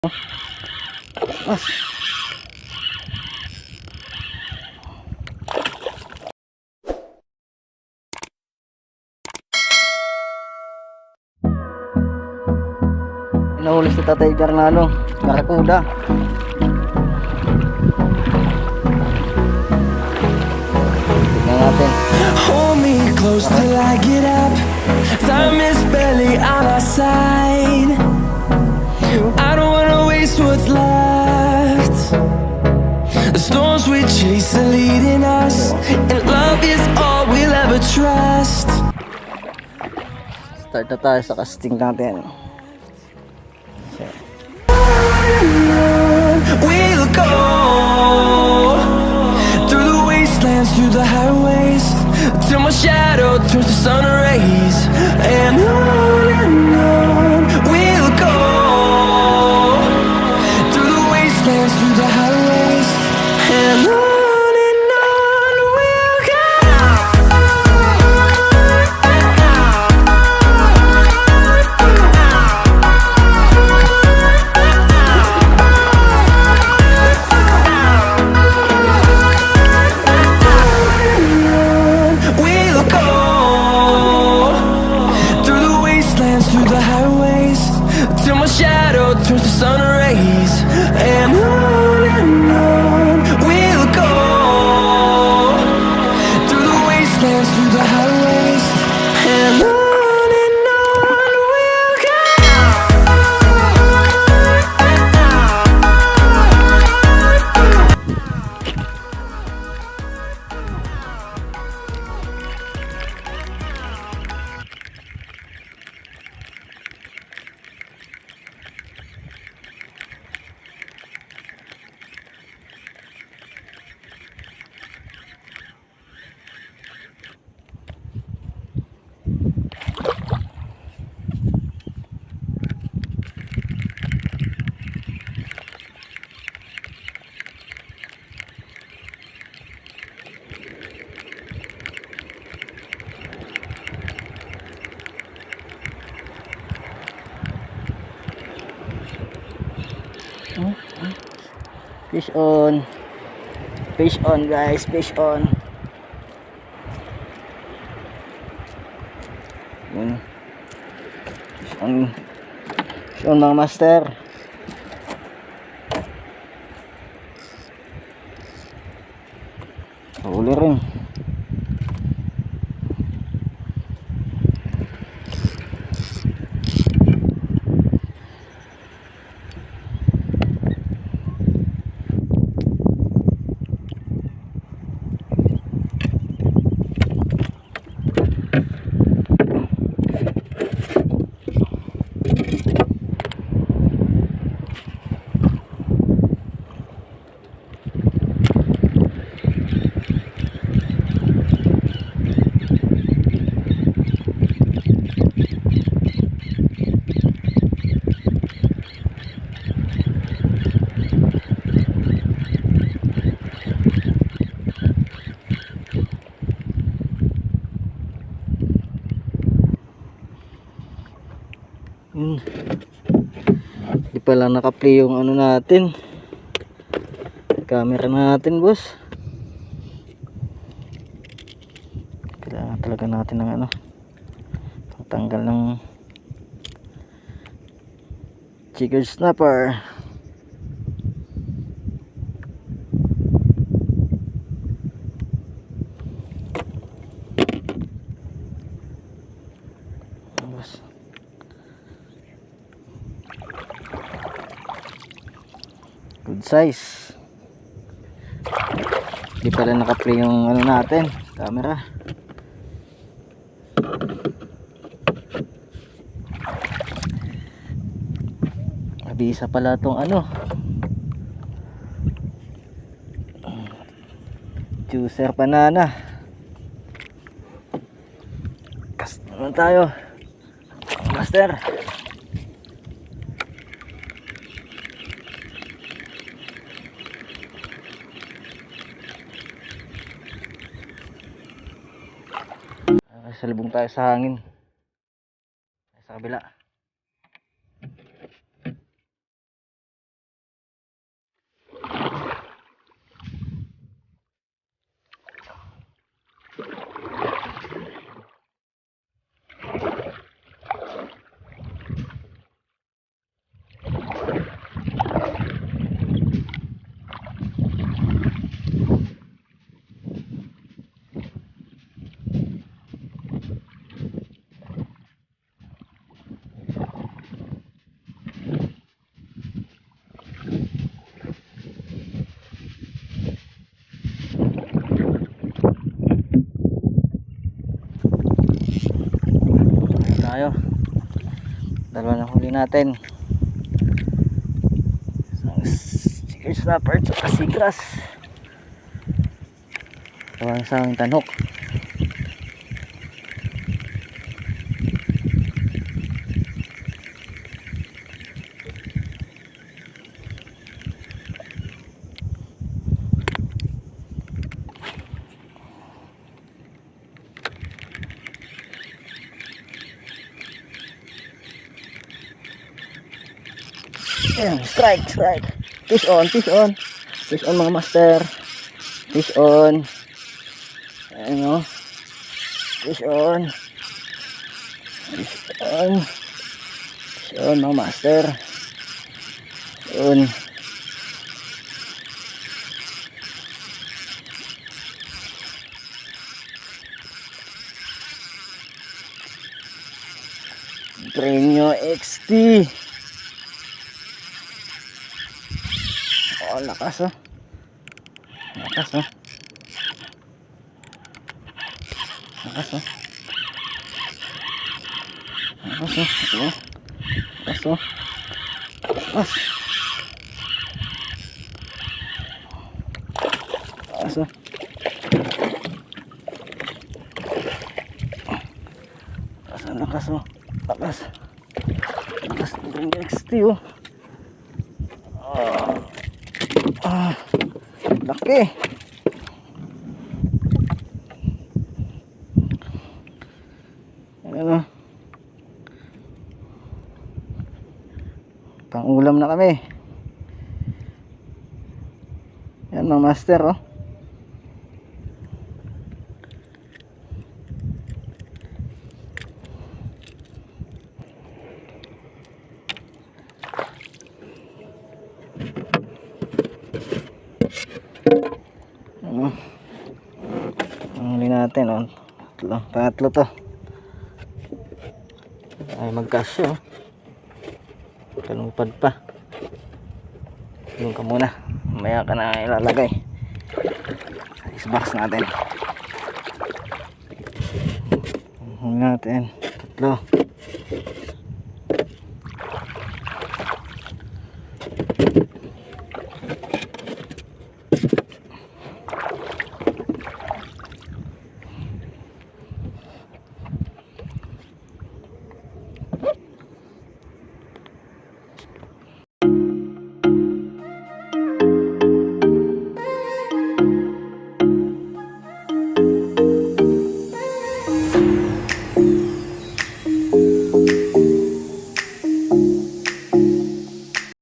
Nahuli si Tatay Gar na barakuda. Tignan natin. Hold me close till I get up. Time is barely on our side. I don't wanna waste what's left. The storms we chase are leading us, and love is all we'll ever trust. Start na tayo sa casting natin. We'll go through the wastelands, through the highways, till my shadow turns to sun rays. And on we'll go through the wastelands, through the highways, and on we'll go. Till my shadow turns to sun rays. And on we'll go through the wastelands, through the highways. And on we'll go. Fish on. Fish on guys, fish on. Yun. Fish on. Fish on mga master. Huli rin. Di pala naka-play yung ano natin, camera natin boss. Kailangan talaga natin ng ano, tanggal ng jigger snapper. Good size. Di pala naka-play yung ano natin, camera. Abisa pala tong ano, juicer banana. Cast naman tayo, master. Salubong tayo sa hangin sa kabila. Dalawa na huli natin. Isang sticker snapper at sigras. Tawang isang tanhok. Ayan, strike. Fish on mga master. Fish on. Ayan o. Fish on mga master. Yun. Brenio XT. Oh, lakas oh. Lakas oh. Lakas oh. Lakas oh. Lakas oh. Lakas. Lakas oh. Lakas oh. Lakas. Lakas ng XT oh. Laki. Ano? Pang-ulam na kami. Yan mga master oh. Ang huli natin oh. Tatlo to. Ay magkasya oh. Kalungpad pa. Doon ka muna. Mamaya ka na ilalagay sa isbox natin. Huli natin. Tatlo.